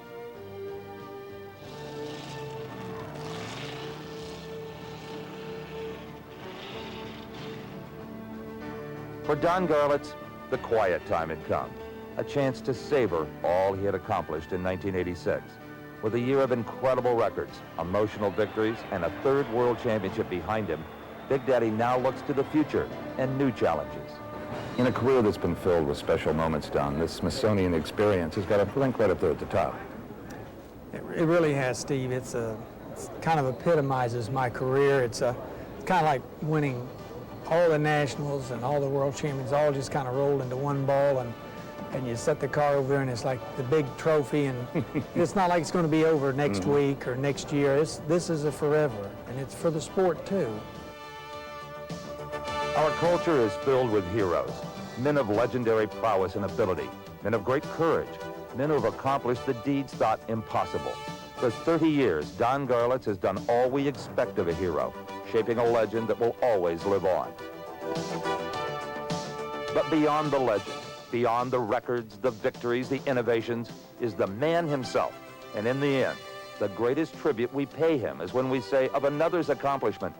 For Don Garlits, the quiet time had come, a chance to savor all he had accomplished in 1986. With a year of incredible records, emotional victories, and a 3rd World Championship behind him, Big Daddy now looks to the future and new challenges. In a career that's been filled with special moments, Don, this Smithsonian experience has got a rank right up there at the top. It really has, Steve. It's kind of epitomizes my career. It's kind of like winning all the nationals and all the world champions all just kind of rolled into one ball, and you set the car over there and it's like the big trophy, and it's not like it's going to be over next week or next year. This is a forever, and it's for the sport too. Our culture is filled with heroes, men of legendary prowess and ability, men of great courage, men who have accomplished the deeds thought impossible. For 30 years, Don Garlits has done all we expect of a hero, shaping a legend that will always live on. But beyond the legend, beyond the records, the victories, the innovations, is the man himself. And in the end, the greatest tribute we pay him is when we say of another's accomplishment,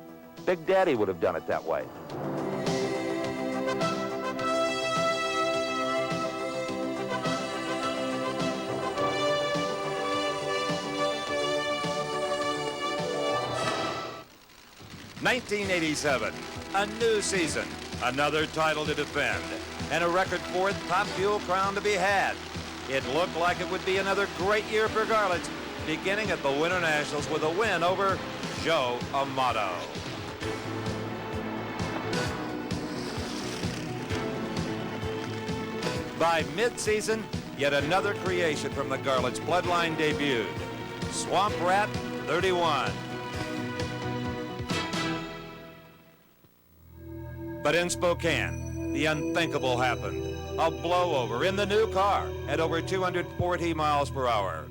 Big Daddy would have done it that way. $1987, a new season, another title to defend, and a record 4th Top Fuel crown to be had. It looked like it would be another great year for Garlits, beginning at the Winter Nationals with a win over Joe Amato. By mid-season, yet another creation from the Garlits bloodline debuted. Swamp Rat 31. But in Spokane, the unthinkable happened. A blowover in the new car at over 240 miles per hour.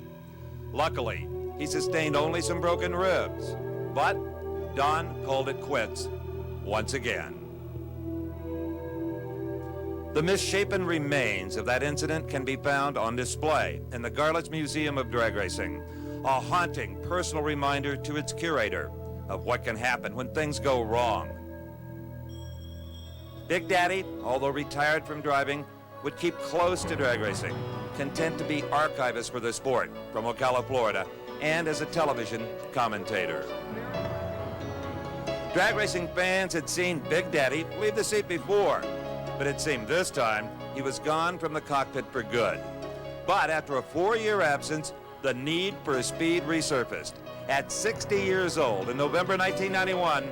Luckily, he sustained only some broken ribs, but Don called it quits once again. The misshapen remains of that incident can be found on display in the Garlits Museum of Drag Racing, a haunting personal reminder to its curator of what can happen when things go wrong. Big Daddy, although retired from driving, would keep close to drag racing, content to be archivist for the sport from Ocala, Florida, and as a television commentator. Drag racing fans had seen Big Daddy leave the seat before, but it seemed this time he was gone from the cockpit for good. But after a 4-year absence, the need for speed resurfaced. At 60 years old, in November 1991,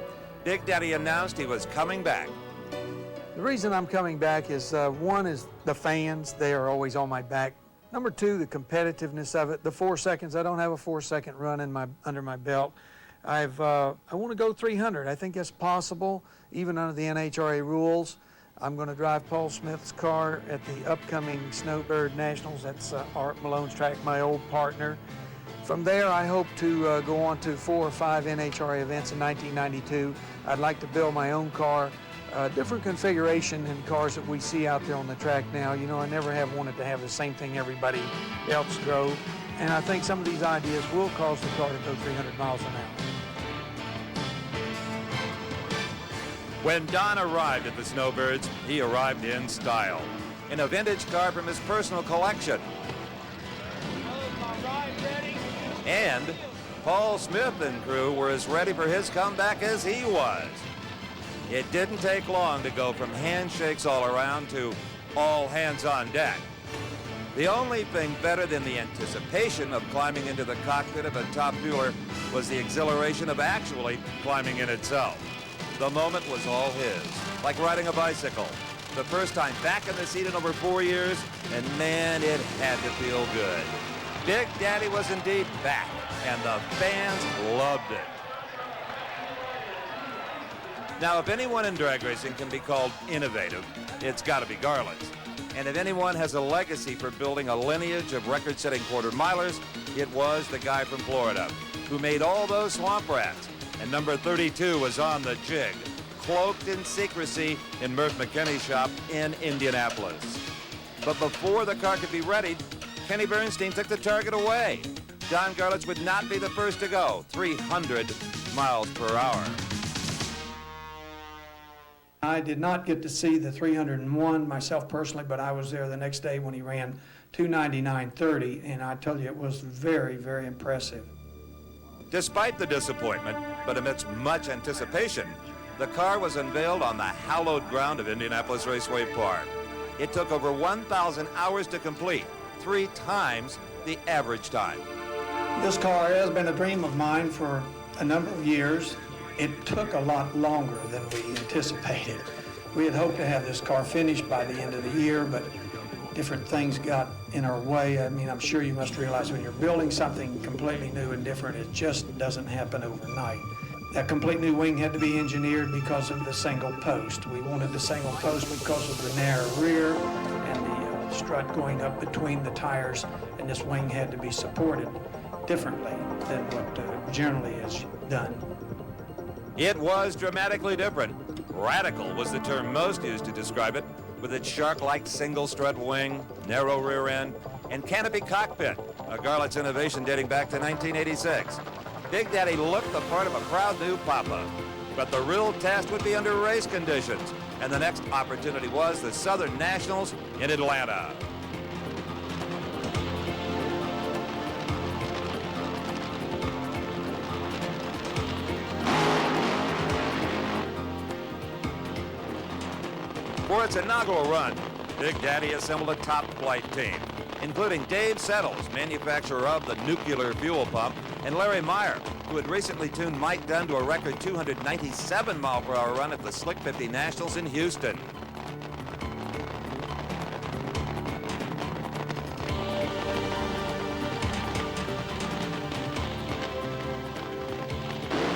Big Daddy announced he was coming back. The reason I'm coming back is, one is the fans. They are always on my back. Number two, the competitiveness of it. The 4 seconds, I don't have a 4-second run under my belt. I want to go 300. I think that's possible, even under the NHRA rules. I'm going to drive Paul Smith's car at the upcoming Snowbird Nationals. That's Art Malone's track, my old partner. From there, I hope to go on to 4 or 5 NHRA events in 1992. I'd like to build my own car, different configuration in cars that we see out there on the track now. You know, I never have wanted to have the same thing everybody else drove. And I think some of these ideas will cause the car to go 300 miles an hour. When Don arrived at the Snowbirds, he arrived in style, in a vintage car from his personal collection. And Paul Smith and crew were as ready for his comeback as he was. It didn't take long to go from handshakes all around to all hands on deck. The only thing better than the anticipation of climbing into the cockpit of a top fueler was the exhilaration of actually climbing in itself. The moment was all his, like riding a bicycle. The first time back in the seat in over 4 years, and man, it had to feel good. Big Daddy was indeed back, and the fans loved it. Now, if anyone in drag racing can be called innovative, it's got to be Garlits. And if anyone has a legacy for building a lineage of record-setting quarter-milers, it was the guy from Florida who made all those swamp rats. And number 32 was on the jig, cloaked in secrecy in Murph McKinney's shop in Indianapolis. But before the car could be readied, Kenny Bernstein took the target away. Don Garlits would not be the first to go 300 miles per hour. I did not get to see the 301 myself personally, but I was there the next day when he ran 299.30, and I tell you, it was very, very impressive. Despite the disappointment, but amidst much anticipation, the car was unveiled on the hallowed ground of Indianapolis Raceway Park. It took over 1,000 hours to complete, 3 times the average time. This car has been a dream of mine for a number of years. It took a lot longer than we anticipated. We had hoped to have this car finished by the end of the year, but different things got in our way. I mean, I'm sure you must realize when you're building something completely new and different, it just doesn't happen overnight. That complete new wing had to be engineered because of the single post. We wanted the single post because of the narrow rear and the strut going up between the tires, and this wing had to be supported differently than what generally is done. It was dramatically different. Radical was the term most used to describe it, with its shark-like single-strut wing, narrow rear end, and canopy cockpit, a Garlits innovation dating back to 1986. Big Daddy looked the part of a proud new papa, but the real test would be under race conditions, and the next opportunity was the Southern Nationals in Atlanta. For its inaugural run, Big Daddy assembled a top flight team, including Dave Settles, manufacturer of the nuclear fuel pump, and Larry Meyer, who had recently tuned Mike Dunn to a record 297-mile-per-hour run at the Slick 50 Nationals in Houston.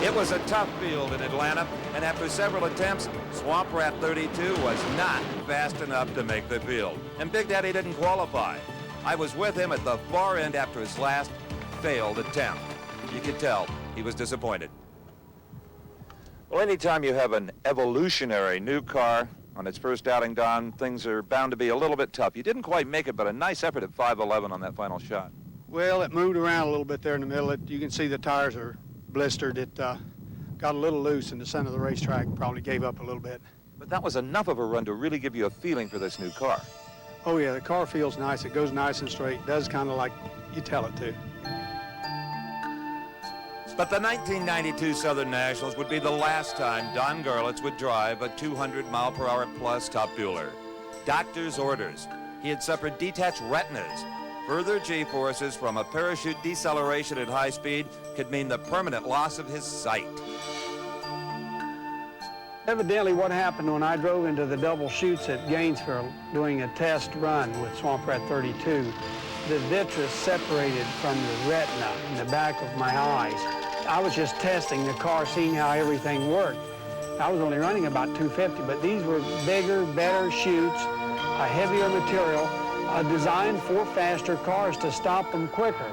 It was a tough field in Atlanta, and after several attempts, Swamp Rat 32 was not fast enough to make the field, and Big Daddy didn't qualify. I was with him at the far end after his last failed attempt. You could tell he was disappointed. Well, anytime you have an evolutionary new car, on its first outing, Don, things are bound to be a little bit tough. You didn't quite make it, but a nice effort at 5.11 on that final shot. Well, it moved around a little bit there in the middle. You can see the tires are blistered. It got a little loose in the center of the racetrack, probably gave up a little bit. But that was enough of a run to really give you a feeling for this new car. Oh yeah, the car feels nice. It goes nice and straight. It does kind of like you tell it to. But the 1992 Southern Nationals would be the last time Don Garlits would drive a 200-mile-per-hour plus top fueler. Doctor's orders. He had suffered detached retinas. Further G-forces from a parachute deceleration at high speed could mean the permanent loss of his sight. Evidently what happened when I drove into the double chutes at Gainesville doing a test run with Swamp Rat 32, the vitreous separated from the retina in the back of my eyes. I was just testing the car, seeing how everything worked. I was only running about 250, but these were bigger, better chutes, a heavier material, designed for faster cars to stop them quicker.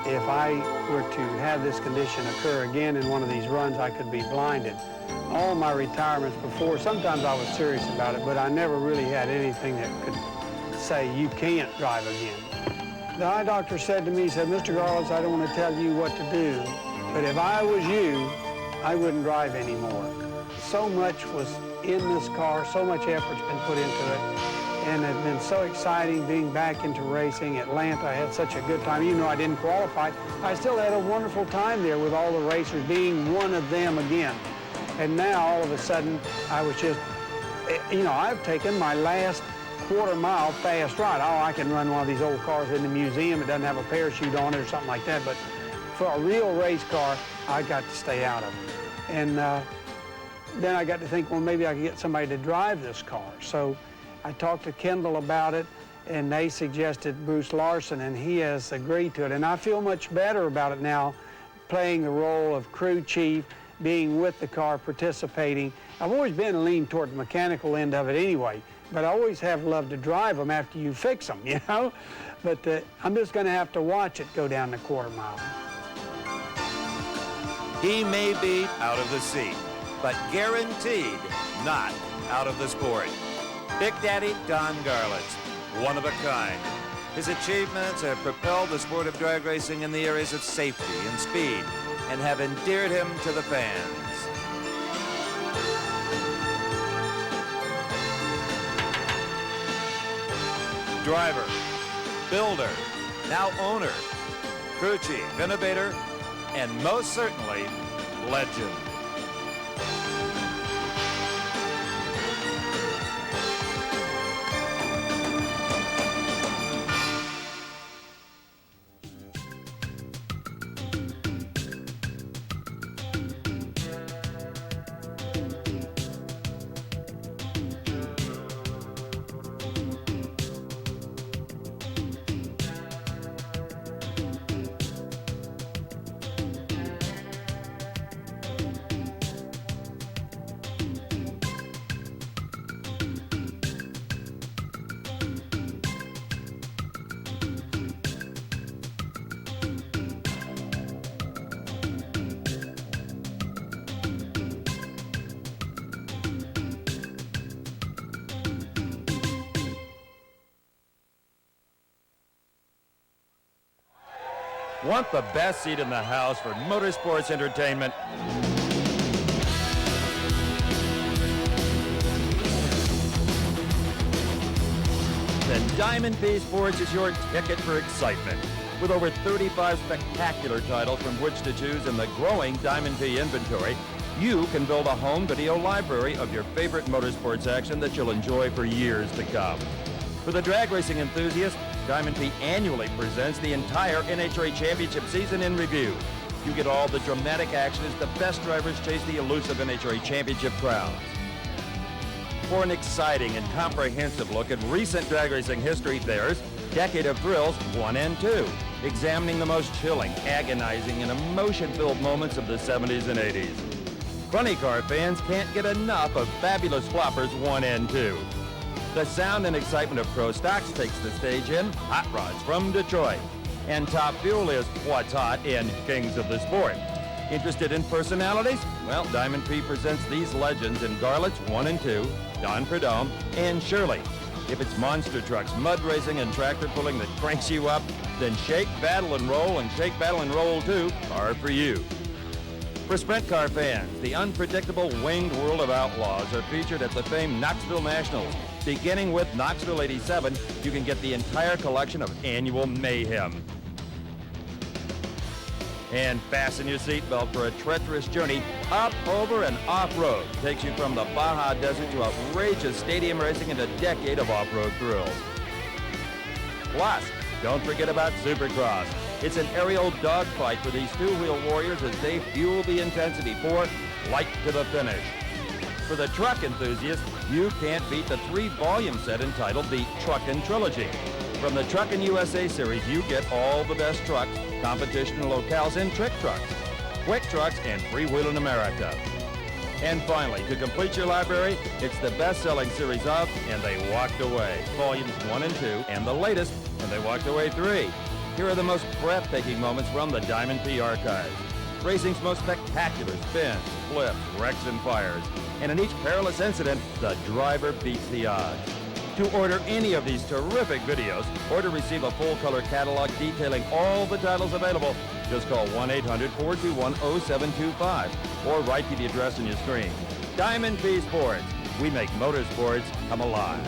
If I were to have this condition occur again in one of these runs, I could be blinded. All my retirements before, sometimes I was serious about it, but I never really had anything that could say you can't drive again. The eye doctor said to me, he said, Mr. Garlits, I don't want to tell you what to do, but if I was you, I wouldn't drive anymore. So much was in this car, so much effort's been put into it, and it's been so exciting being back into racing. Atlanta, I had such a good time. Even though I didn't qualify, I still had a wonderful time there with all the racers, being one of them again. And now, all of a sudden, I was just, you know, I've taken my last quarter-mile fast ride. Oh, I can run one of these old cars in the museum. It doesn't have a parachute on it or something like that, but for a real race car, I got to stay out of it. And then I got to think, well, maybe I could get somebody to drive this car. So I talked to Kendall about it, and they suggested Bruce Larson, and he has agreed to it. And I feel much better about it now, playing the role of crew chief, being with the car, participating. I've always been leaned toward the mechanical end of it anyway, but I always have loved to drive them after you fix them, you know? But I'm just going to have to watch it go down the quarter mile. He may be out of the seat, but guaranteed not out of the sport. Big Daddy Don Garlits, one of a kind. His achievements have propelled the sport of drag racing in the areas of safety and speed and have endeared him to the fans. Driver, builder, now owner, crew chief, innovator, and most certainly, legend. Want the best seat in the house for motorsports entertainment? Then Diamond P Sports is your ticket for excitement. With over 35 spectacular titles from which to choose in the growing Diamond P inventory, you can build a home video library of your favorite motorsports action that you'll enjoy for years to come. For the drag racing enthusiast, Diamond P annually presents the entire NHRA Championship season in review. You get all the dramatic action as the best drivers chase the elusive NHRA Championship crowns. For an exciting and comprehensive look at recent drag racing history, there's Decade of Thrills 1 and 2, examining the most chilling, agonizing, and emotion-filled moments of the 70s and 80s. Funny car fans can't get enough of Fabulous Floppers 1 and 2. The sound and excitement of Pro Stocks takes the stage in Hot Rods from Detroit. And Top Fuel is what's hot in Kings of the Sport. Interested in personalities? Well, Diamond P presents these legends in Garlits 1 and 2, Don Prudhomme, and Shirley. If it's monster trucks, mud racing, and tractor pulling that cranks you up, then Shake, Battle, and Roll and Shake, Battle, and Roll 2 are for you. For sprint car fans, the unpredictable winged world of outlaws are featured at the famed Knoxville Nationals. Beginning with Knoxville 87, you can get the entire collection of annual mayhem. And fasten your seatbelt for a treacherous journey up, over, and off-road. Takes you from the Baja Desert to outrageous stadium racing and a decade of off-road thrills. Plus, don't forget about Supercross. It's an aerial dogfight for these two-wheel warriors as they fuel the intensity for light to the finish. For the truck enthusiast, you can't beat the 3-volume set entitled the Truckin' Trilogy. From the Truckin' USA series, you get all the best trucks, competition locales, and trick trucks, quick trucks, and freewheeling America. And finally, to complete your library, it's the best-selling series of And They Walked Away, volumes 1 and 2, and the latest, And They Walked Away 3. Here are the most breathtaking moments from the Diamond P archives. Racing's most spectacular spins, flips, wrecks, and fires. And in each perilous incident, the driver beats the odds. To order any of these terrific videos or to receive a full-color catalog detailing all the titles available, just call 1-800-421-0725 or write to the address on your screen. Diamond P Sports. We make motorsports come alive.